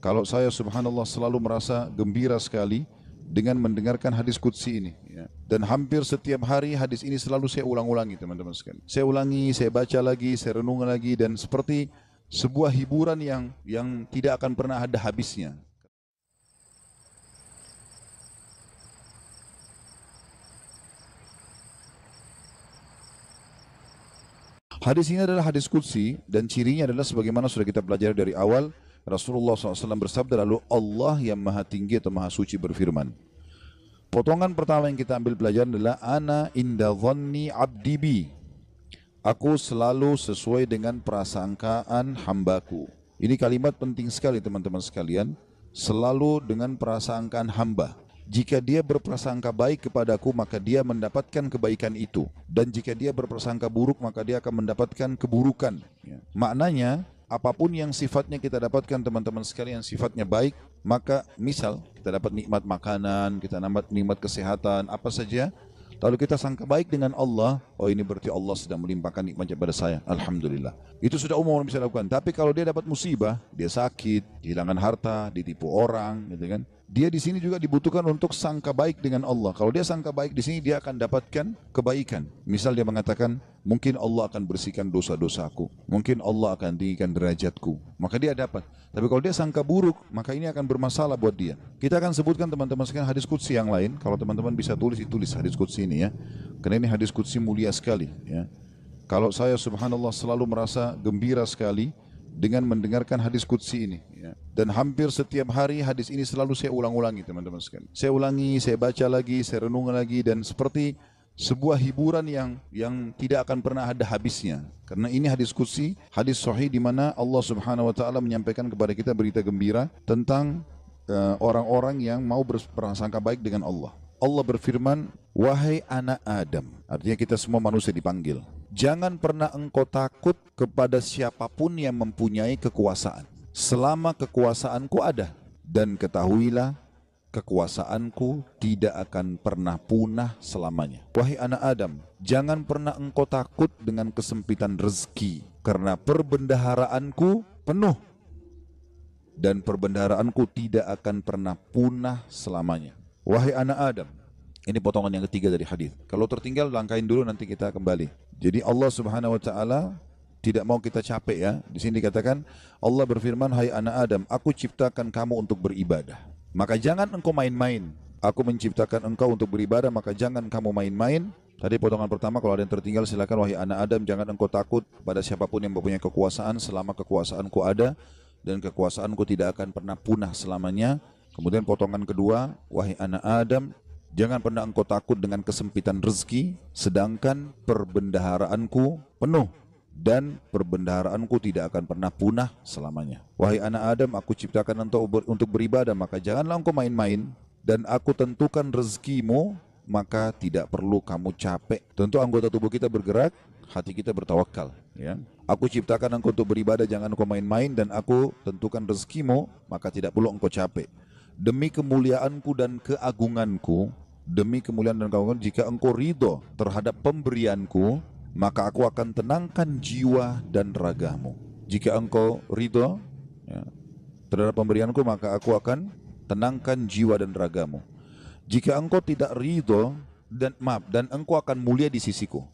Kalau saya subhanallah selalu merasa gembira sekali dengan mendengarkan hadis qudsi ini. Ya. Dan hampir setiap hari hadis ini selalu saya ulang-ulangi teman-teman sekalian. Saya ulangi, saya baca lagi, saya renung lagi dan seperti sebuah hiburan yang tidak akan pernah ada habisnya. Hadis ini adalah hadis qudsi dan cirinya adalah sebagaimana sudah kita pelajari dari awal, Rasulullah SAW bersabda, lalu Allah yang maha tinggi atau maha suci berfirman. Potongan pertama yang kita ambil pelajaran adalah ana inda dhanni abdi bi. Aku selalu sesuai dengan prasangkaan hambaku. Ini kalimat penting sekali teman-teman sekalian. Selalu dengan prasangkaan hamba. Jika dia berprasangka baik kepadaku, maka dia mendapatkan kebaikan itu. Dan jika dia berprasangka buruk, maka dia akan mendapatkan keburukan. Ya. Maknanya, apapun yang sifatnya kita dapatkan teman-teman sekalian, sifatnya baik, maka misal kita dapat nikmat makanan, kita dapat nikmat kesehatan, apa saja, lalu kita sangka baik dengan Allah, oh ini berarti Allah sedang melimpahkan nikmatnya pada saya, alhamdulillah. Itu sudah umum orang bisa lakukan. Tapi kalau dia dapat musibah, dia sakit, kehilangan harta, ditipu orang, gitu kan? Dia di sini juga dibutuhkan untuk sangka baik dengan Allah. Kalau dia sangka baik di sini, dia akan dapatkan kebaikan. Misal dia mengatakan, mungkin Allah akan bersihkan dosa-dosaku, mungkin Allah akan tinggikan derajatku, maka dia dapat. Tapi kalau dia sangka buruk, maka ini akan bermasalah buat dia. Kita akan sebutkan teman-teman sekalian hadis qudsi yang lain. Kalau teman-teman bisa tulis hadis qudsi ini ya, karena ini hadis qudsi mulia sekali ya. Kalau saya subhanallah selalu merasa gembira sekali dengan mendengarkan hadis qudsi ini ya. Dan hampir setiap hari hadis ini selalu saya ulang-ulangi teman-teman sekalian. Saya ulangi, saya baca lagi, saya renung lagi dan seperti sebuah hiburan yang tidak akan pernah ada habisnya. Karena ini hadis qudsi, hadis sahih di mana Allah Subhanahu wa taala menyampaikan kepada kita berita gembira tentang orang-orang yang mau berprasangka baik dengan Allah. Allah berfirman, wahai anak Adam, artinya kita semua manusia dipanggil. Jangan pernah engkau takut kepada siapapun yang mempunyai kekuasaan, selama kekuasaanku ada. Dan ketahuilah, kekuasaanku tidak akan pernah punah selamanya. Wahai anak Adam, jangan pernah engkau takut dengan kesempitan rezeki, karena perbendaharaanku penuh. Dan perbendaharaanku tidak akan pernah punah selamanya. Wahai anak Adam, ini potongan yang ketiga dari hadis. Kalau tertinggal langkahin dulu, nanti kita kembali. Jadi Allah Subhanahu wa taala tidak mau kita capek ya. Di sini dikatakan Allah berfirman, hai anak Adam, aku ciptakan kamu untuk beribadah. Maka jangan engkau main-main. Aku menciptakan engkau untuk beribadah, maka jangan kamu main-main. Tadi potongan pertama, kalau ada yang tertinggal silakan. Wahai anak Adam, jangan engkau takut pada siapapun yang mempunyai kekuasaan selama kekuasaanku ada, dan kekuasaanku tidak akan pernah punah selamanya. Kemudian potongan kedua, wahai anak Adam, jangan pernah engkau takut dengan kesempitan rezeki, sedangkan perbendaharaanku penuh dan perbendaharaanku tidak akan pernah punah selamanya. Wahai anak Adam, aku ciptakan untuk beribadah, maka janganlah engkau main-main, dan aku tentukan rezekimu, maka tidak perlu kamu capek. Tentu anggota tubuh kita bergerak, hati kita bertawakal ya. Aku ciptakan engkau untuk beribadah, jangan engkau main-main, dan aku tentukan rezekimu, maka tidak perlu engkau capek. Demi kemuliaanku dan keagunganku, demi kemuliaan dan keagungan, jika engkau ridho terhadap pemberianku, maka aku akan tenangkan jiwa dan ragamu. Jika engkau ridho ya, terhadap pemberianku, maka aku akan tenangkan jiwa dan ragamu. Jika engkau tidak ridho dan engkau akan mulia di sisiku,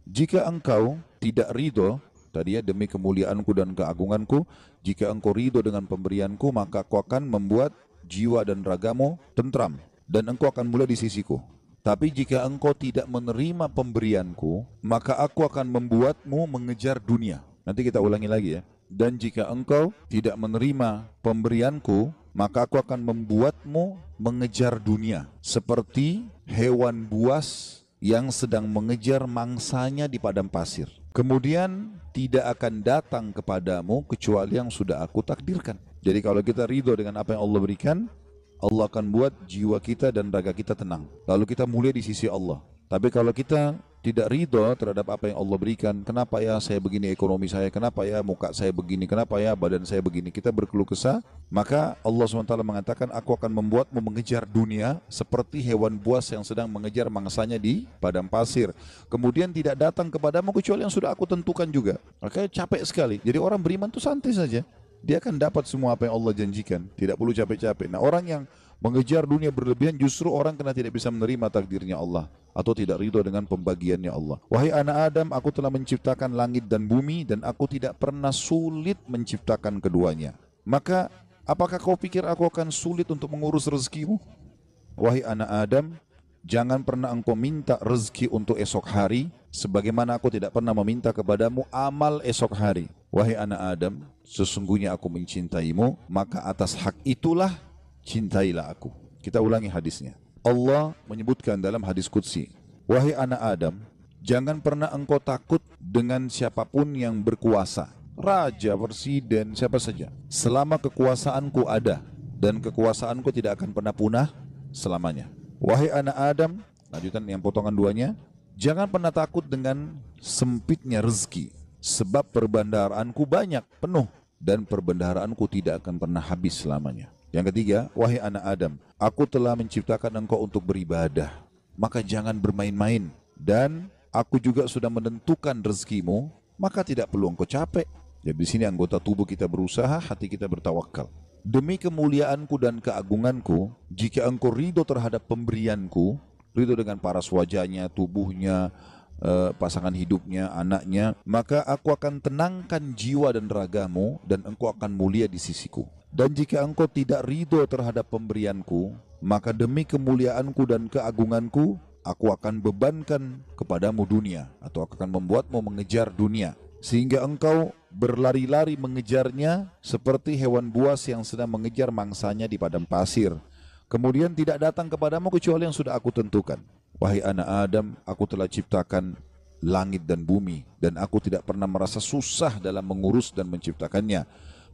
Jika engkau tidak ridho, tadi ya, demi kemuliaanku dan keagunganku, jika engkau ridho dengan pemberianku, maka aku akan membuat jiwa dan ragamu tentram, dan engkau akan mulia di sisiku. Tapi jika engkau tidak menerima pemberianku, maka aku akan membuatmu mengejar dunia. Nanti kita ulangi lagi ya. Dan jika engkau tidak menerima pemberianku, maka aku akan membuatmu mengejar dunia, seperti hewan buas yang sedang mengejar mangsanya di padang pasir. Kemudian tidak akan datang kepadamu kecuali yang sudah aku takdirkan. Jadi kalau kita ridho dengan apa yang Allah berikan, Allah akan buat jiwa kita dan raga kita tenang, lalu kita mulia di sisi Allah. Tapi kalau kita tidak ridho terhadap apa yang Allah berikan, kenapa ya saya begini ekonomi saya, kenapa ya muka saya begini, kenapa ya badan saya begini, kita berkeluh kesah, maka Allah SWT mengatakan, aku akan membuatmu mengejar dunia seperti hewan buas yang sedang mengejar mangsanya di padang pasir. Kemudian tidak datang kepadamu kecuali yang sudah aku tentukan juga. Makanya capek sekali. Jadi orang beriman itu santai saja. dia akan dapat semua apa yang Allah janjikan. Tidak perlu capek-capek. Nah, orang yang mengejar dunia berlebihan justru orang karena tidak bisa menerima takdirnya Allah atau tidak ridho dengan pembagiannya Allah. Wahai anak Adam, aku telah menciptakan langit dan bumi dan aku tidak pernah sulit menciptakan keduanya. Maka apakah kau pikir aku akan sulit untuk mengurus rezekimu? Wahai anak Adam, jangan pernah engkau minta rezeki untuk esok hari, sebagaimana aku tidak pernah meminta kepadamu amal esok hari. Wahai anak Adam, sesungguhnya aku mencintaimu, maka atas hak itulah cintailah aku. Kita ulangi hadisnya. Allah menyebutkan dalam hadis qudsi, wahai anak Adam, jangan pernah engkau takut dengan siapapun yang berkuasa, raja, presiden, siapa saja, selama kekuasaanku ada, dan kekuasaanku tidak akan pernah punah selamanya. Wahai anak Adam, lanjutan yang potongan duanya, jangan pernah takut dengan sempitnya rezeki, sebab perbendaharaanku banyak, penuh, dan perbendaharaanku tidak akan pernah habis selamanya. Yang ketiga, wahai anak Adam, aku telah menciptakan engkau untuk beribadah, maka jangan bermain-main, dan aku juga sudah menentukan rezekimu, maka tidak perlu engkau capek. Jadi di sini anggota tubuh kita berusaha, hati kita bertawakal. Demi kemuliaanku dan keagunganku, jika engkau ridho terhadap pemberianku, ridho dengan paras wajahnya, tubuhnya, pasangan hidupnya, anaknya, maka aku akan tenangkan jiwa dan ragamu dan engkau akan mulia di sisiku. Dan jika engkau tidak ridho terhadap pemberianku, maka demi kemuliaanku dan keagunganku, aku akan bebankan kepadamu dunia, atau aku akan membuatmu mengejar dunia, sehingga engkau berlari-lari mengejarnya seperti hewan buas yang sedang mengejar mangsanya di padang pasir. Kemudian tidak datang kepadamu kecuali yang sudah aku tentukan. Wahai anak Adam, aku telah ciptakan langit dan bumi, dan aku tidak pernah merasa susah dalam mengurus dan menciptakannya.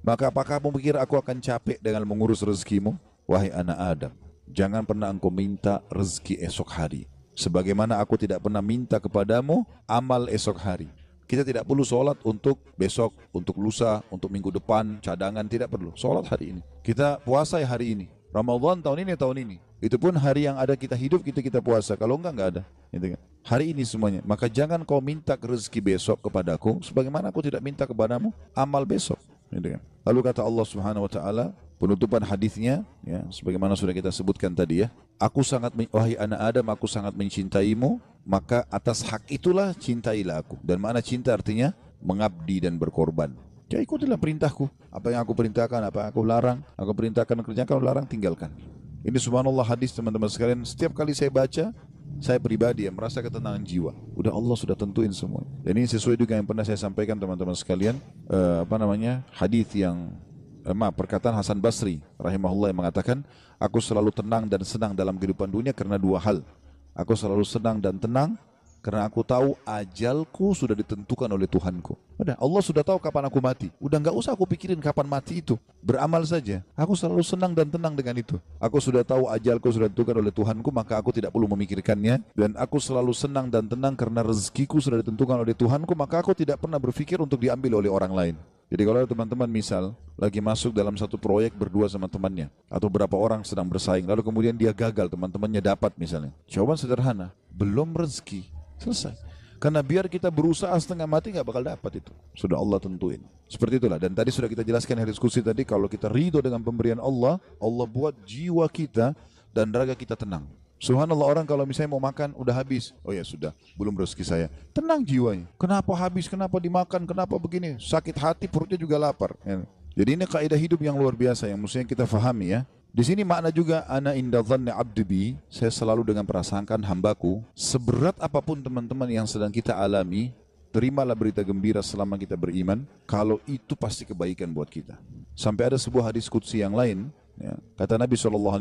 Maka apakah kamu pikir aku akan capek dengan mengurus rezekimu? Wahai anak Adam, jangan pernah engkau minta rezeki esok hari, sebagaimana aku tidak pernah minta kepadamu amal esok hari. Kita tidak perlu sholat untuk besok, untuk lusa, untuk minggu depan, cadangan, tidak perlu. Sholat hari ini. Kita puasa hari ini. Ramadan tahun ini. Itu pun hari yang ada kita hidup, kita puasa. Kalau enggak ada. Gitu kan. Hari ini semuanya. Maka jangan kau minta rezeki besok kepadaku, sebagaimana aku tidak minta kepadamu amal besok. Gitu kan. Lalu kata Allah Subhanahu Wa Taala, penutupan hadisnya, ya, sebagaimana sudah kita sebutkan tadi ya. Wahai anak Adam, aku sangat mencintaimu, maka atas hak itulah cintailah aku. Dan makna cinta artinya mengabdi dan berkorban. Ya ikutilah perintahku. Apa yang aku perintahkan, apa yang aku larang, aku perintahkan kerjakan, larang tinggalkan. Ini subhanallah hadis teman-teman sekalian. Setiap kali saya baca, saya pribadi yang merasa ketenangan jiwa. Udah Allah sudah tentuin semua. Dan ini sesuai juga yang pernah saya sampaikan teman-teman sekalian. Hadis yang perkataan Hasan Basri rahimahullah yang mengatakan, aku selalu tenang dan senang dalam kehidupan dunia karena dua hal. Aku selalu senang dan tenang karena aku tahu ajalku sudah ditentukan oleh Tuhanku. Udah, Allah sudah tahu kapan aku mati. Udah nggak usah aku pikirin kapan mati itu. Beramal saja. Aku selalu senang dan tenang dengan itu. Aku sudah tahu ajalku sudah ditentukan oleh Tuhanku, maka aku tidak perlu memikirkannya. Dan aku selalu senang dan tenang karena rezekiku sudah ditentukan oleh Tuhanku, maka aku tidak pernah berpikir untuk diambil oleh orang lain. Jadi kalau teman-teman misal lagi masuk dalam satu proyek berdua sama temannya, atau berapa orang sedang bersaing, lalu kemudian dia gagal, teman-temannya dapat misalnya. Jawaban sederhana, belum rezeki. Selesai. Karena biar kita berusaha setengah mati nggak bakal dapat itu. Sudah Allah tentuin. Seperti itulah. Dan tadi sudah kita jelaskan di diskusi tadi, kalau kita ridho dengan pemberian Allah, Allah buat jiwa kita dan raga kita tenang. Subhanallah, orang kalau misalnya mau makan udah habis, oh ya sudah, belum rezeki saya. Tenang jiwanya. Kenapa habis? Kenapa dimakan? Kenapa begini? Sakit hati, perutnya juga lapar. Jadi ini kaidah hidup yang luar biasa yang mestinya kita fahami ya. Di sini makna juga ana inda dhanni abdi bi, saya selalu dengan prasangkaan hambaku. Seberat apapun teman-teman yang sedang kita alami, terimalah berita gembira selama kita beriman, kalau itu pasti kebaikan buat kita. Sampai ada sebuah hadis qudsi yang lain, ya, kata Nabi SAW,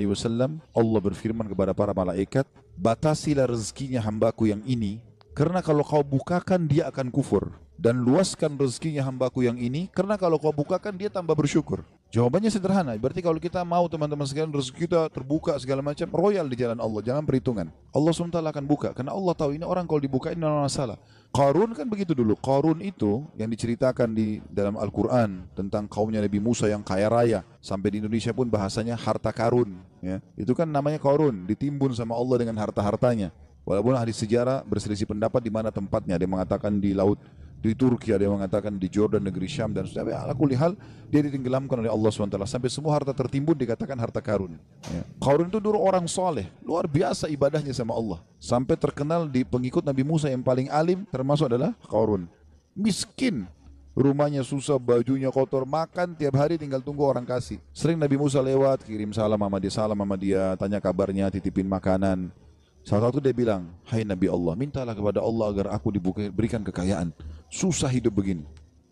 Allah berfirman kepada para malaikat, batasilah rezekinya hambaku yang ini, karena kalau kau bukakan dia akan kufur. Dan luaskan rezekinya hambaku yang ini, karena kalau kau bukakan dia tambah bersyukur. Jawabannya sederhana, berarti kalau kita mau teman-teman sekalian rezeki kita terbuka segala macam, royal di jalan Allah, jangan perhitungan. Allah SWT akan buka, karena Allah tahu ini orang kalau dibukain tidak masalah. Qarun kan begitu dulu. Qarun itu yang diceritakan di dalam Al-Quran tentang kaumnya Nabi Musa yang kaya raya. Sampai di Indonesia pun bahasanya harta karun. Ya. Itu kan namanya Qarun, ditimbun sama Allah dengan harta-hartanya. Walaupun ahli sejarah berselisih pendapat di mana tempatnya. Ada yang mengatakan di laut Di Turki ada yang mengatakan di Jordan, negeri Syam dan sebagainya. Ala kulli hal dia ditenggelamkan oleh Allah SWT sampai semua harta tertimbun dikatakan harta Qarun. Ya. Qarun itu dulu orang soleh, luar biasa ibadahnya sama Allah. Sampai terkenal di pengikut Nabi Musa yang paling alim termasuk adalah Qarun. Miskin, rumahnya susah, bajunya kotor, makan tiap hari tinggal tunggu orang kasih. Sering Nabi Musa lewat, kirim salam sama dia, tanya kabarnya, titipin makanan. Salah satu dia bilang, hai Nabi Allah, mintalah kepada Allah agar aku diberikan kekayaan. Susah hidup begini.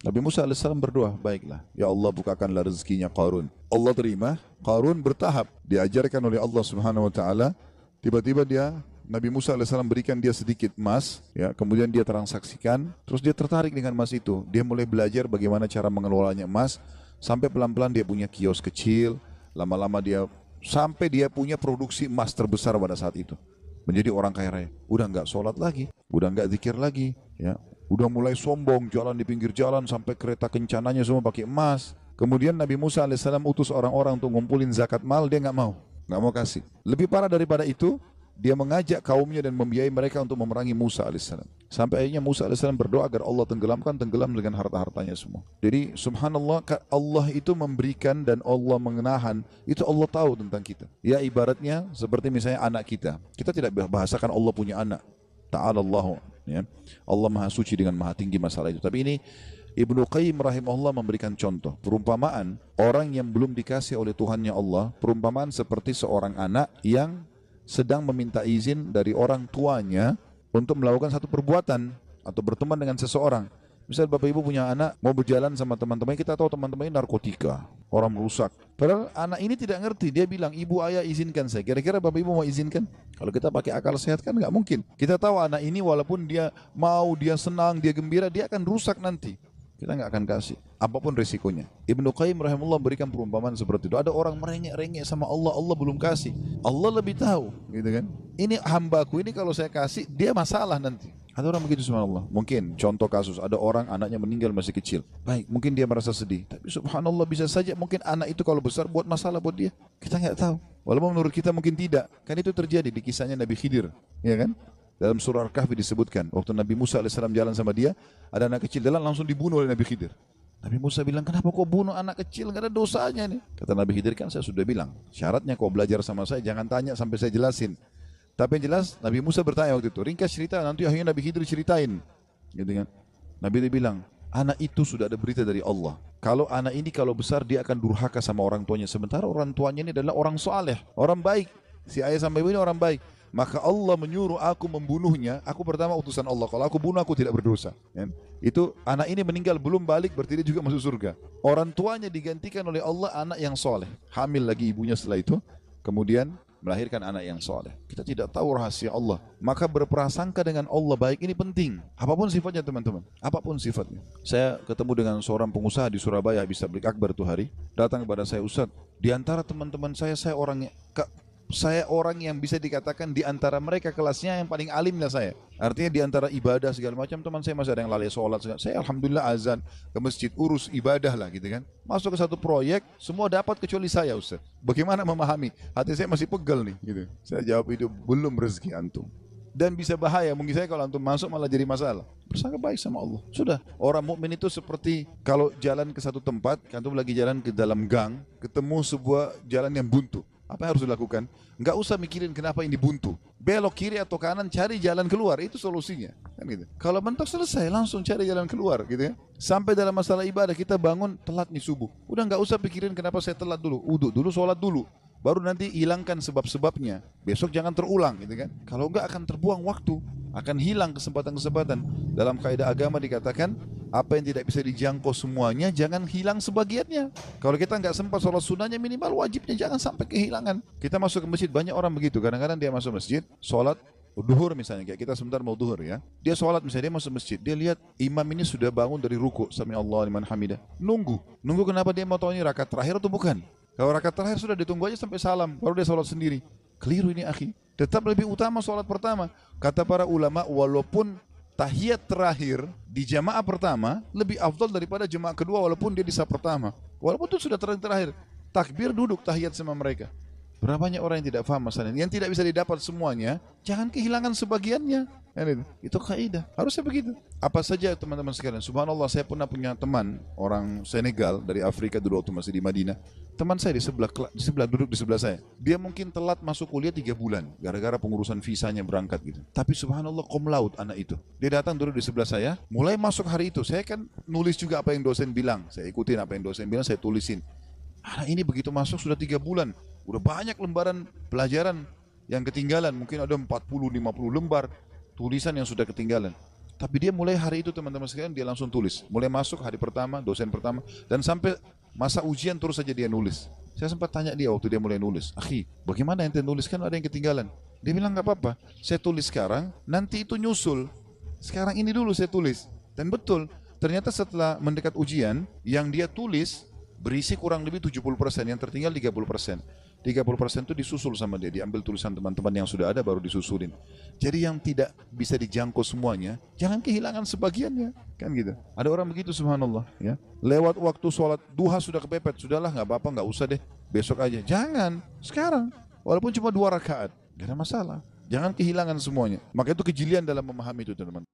Nabi Musa AS berdoa, baiklah, ya Allah bukakanlah rezekinya Qarun. Allah terima, Qarun bertahap, diajarkan oleh Allah Subhanahu Wa Taala. Tiba-tiba Nabi Musa AS berikan dia sedikit emas, ya, kemudian dia transaksikan, terus dia tertarik dengan emas itu. Dia mulai belajar bagaimana cara mengelolanya emas, sampai pelan-pelan dia punya kios kecil, lama-lama sampai dia punya produksi emas terbesar pada saat itu. Menjadi orang kaya raya. Udah nggak sholat lagi, udah nggak zikir lagi, ya. Udah mulai sombong, jalan di pinggir jalan sampai kereta kencananya semua pakai emas. Kemudian Nabi Musa AS utus orang-orang untuk ngumpulin zakat mal, dia nggak mau kasih. Lebih parah daripada itu, dia mengajak kaumnya dan membiayai mereka untuk memerangi Musa AS. Sampai akhirnya Musa AS berdoa agar Allah tenggelam dengan harta-hartanya semua. Jadi subhanallah, Allah itu memberikan dan Allah mengenahan, itu Allah tahu tentang kita. Ya ibaratnya seperti misalnya anak kita. Kita tidak bahasakan Allah punya anak. Ta'ala Allah, ya. Allah maha suci dengan maha tinggi masalah itu. Tapi ini Ibnu Qayyim rahimahullah memberikan contoh. Perumpamaan orang yang belum dikasih oleh Tuhannya Allah, perumpamaan seperti seorang anak yang sedang meminta izin dari orang tuanya untuk melakukan satu perbuatan atau berteman dengan seseorang. Misal bapak ibu punya anak, mau berjalan sama teman-teman, kita tahu teman-teman ini narkotika, orang merusak. Padahal anak ini tidak ngerti, dia bilang, ibu ayah izinkan saya. Kira-kira bapak ibu mau izinkan? Kalau kita pakai akal sehat kan nggak mungkin. Kita tahu anak ini walaupun dia mau, dia senang, dia gembira, dia akan rusak nanti. Kita nggak akan kasih, apapun risikonya. Ibnu Qayyim rahimahullah berikan perumpamaan seperti itu. Ada orang merengek-rengek sama Allah, Allah belum kasih. Allah lebih tahu, gitu kan? Ini hambaku ini kalau saya kasih, dia masalah nanti. Ada orang begitu subhanallah. Mungkin contoh kasus, ada orang anaknya meninggal masih kecil. Baik, mungkin dia merasa sedih. Tapi subhanallah bisa saja mungkin anak itu kalau besar buat masalah buat dia. Kita nggak tahu. Walaupun menurut kita mungkin tidak. Kan itu terjadi di kisahnya Nabi Khidir, ya kan? Dalam surah Al-Kahfi disebutkan, waktu Nabi Musa AS jalan sama dia, ada anak kecil jalan langsung dibunuh oleh Nabi Khidir. Nabi Musa bilang, kenapa kau bunuh anak kecil? Gak ada dosanya nih. Kata Nabi Khidir, kan saya sudah bilang, syaratnya kau belajar sama saya, jangan tanya sampai saya jelasin. Tapi yang jelas, Nabi Musa bertanya waktu itu, ringkas cerita, nanti akhirnya Nabi Khidir ceritain. Gitu kan? Nabi dia bilang, anak itu sudah ada berita dari Allah. Kalau anak ini kalau besar, dia akan durhaka sama orang tuanya. Sementara orang tuanya ini adalah orang soleh, orang baik. Si ayah sama ibu ini orang baik. Maka Allah menyuruh aku membunuhnya. Aku pertama utusan Allah. Kalau aku bunuh aku tidak berdosa, ya. Itu anak ini meninggal belum balik, berarti dia juga masuk surga. Orang tuanya digantikan oleh Allah anak yang soleh. Hamil lagi ibunya setelah itu, kemudian melahirkan anak yang soleh. Kita tidak tahu rahasia Allah. Maka berprasangka dengan Allah baik ini penting. Apapun sifatnya teman-teman, apapun sifatnya. Saya ketemu dengan seorang pengusaha di Surabaya habis tablik akbar tuh hari. Datang kepada saya, Ustaz, di antara teman-teman saya orang yang bisa dikatakan di antara mereka kelasnya yang paling alimnya saya. Artinya di antara ibadah segala macam teman saya masih ada yang lalai sholat. Saya alhamdulillah azan ke masjid, urus ibadah lah gitu kan. Masuk ke satu proyek, semua dapat kecuali saya Ustaz. Bagaimana memahami? Hati saya masih pegel nih gitu. Saya jawab itu belum rezeki antum. Dan bisa bahaya, mungkin saya kalau antum masuk malah jadi masalah. Bersangka baik sama Allah. Sudah, orang mukmin itu seperti kalau jalan ke satu tempat, antum lagi jalan ke dalam gang, ketemu sebuah jalan yang buntu. Apa yang harus dilakukan? Enggak usah mikirin kenapa ini buntu. Belok kiri atau kanan, cari jalan keluar, itu solusinya. Kan gitu. Kalau mentok selesai, langsung cari jalan keluar gitu ya. Sampai dalam masalah ibadah, kita bangun telat nih subuh. Udah enggak usah pikirin kenapa saya telat dulu. Uduk dulu, sholat dulu. Baru nanti hilangkan sebab-sebabnya. Besok jangan terulang gitu kan. Kalau enggak akan terbuang waktu, akan hilang kesempatan-kesempatan. Dalam kaidah agama dikatakan, apa yang tidak bisa dijangkau semuanya, jangan hilang sebagiannya. Kalau kita nggak sempat sholat sunnahnya, minimal wajibnya jangan sampai kehilangan. Kita masuk ke masjid, banyak orang begitu. Kadang-kadang dia masuk masjid, sholat duhur misalnya, kayak kita sebentar mau duhur ya. Dia sholat misalnya, dia masuk masjid, dia lihat imam ini sudah bangun dari ruku, sami Allah liman hamidah. Nunggu kenapa dia mau tahu ini rakaat terakhir atau bukan? Kalau rakaat terakhir sudah ditunggu aja sampai salam, baru dia sholat sendiri. Keliru ini akhi. Tetap lebih utama sholat pertama. Kata para ulama, walaupun tahiyat terakhir di jamaah pertama lebih afdal daripada jamaah kedua walaupun dia di saf pertama. Walaupun itu sudah terakhir, takbir duduk tahiyat sama mereka. Berapa banyak orang yang tidak paham masalah ini. Yang tidak bisa didapat semuanya, jangan kehilangan sebagiannya. Itu kaidah. Harusnya begitu. Apa saja teman-teman sekalian. Subhanallah, saya pernah punya teman orang Senegal dari Afrika dulu waktu masih di Madinah. Teman saya duduk di sebelah saya. Dia mungkin telat masuk kuliah 3 bulan gara-gara pengurusan visanya berangkat gitu. Tapi subhanallah cum laude anak itu. Dia datang duduk di sebelah saya, mulai masuk hari itu. Saya kan nulis juga apa yang dosen bilang. Saya ikutin apa yang dosen bilang, saya tulisin. Anak ini begitu masuk sudah 3 bulan. Udah banyak lembaran pelajaran yang ketinggalan. Mungkin ada 40-50 lembar tulisan yang sudah ketinggalan. Tapi dia mulai hari itu teman-teman sekalian dia langsung tulis. Mulai masuk hari pertama, dosen pertama, dan sampai masa ujian terus saja dia nulis. Saya sempat tanya dia waktu dia mulai nulis, "Akhi, bagaimana ente nulis, kan ada yang ketinggalan?" Dia bilang, "Gak apa-apa, saya tulis sekarang, nanti itu nyusul. Sekarang ini dulu saya tulis." Dan betul, ternyata setelah mendekat ujian, yang dia tulis berisi kurang lebih 70%, yang tertinggal 30%. 30% itu disusul sama dia, diambil tulisan teman-teman yang sudah ada baru disusulin. Jadi yang tidak bisa dijangkau semuanya, jangan kehilangan sebagiannya, kan gitu. Ada orang begitu subhanallah, ya. Lewat waktu sholat duha sudah kepepet, sudahlah nggak apa-apa, nggak usah deh, besok aja. Jangan, sekarang. Walaupun cuma 2 rakaat, gak ada masalah. Jangan kehilangan semuanya. Maka itu kejelian dalam memahami itu teman-teman.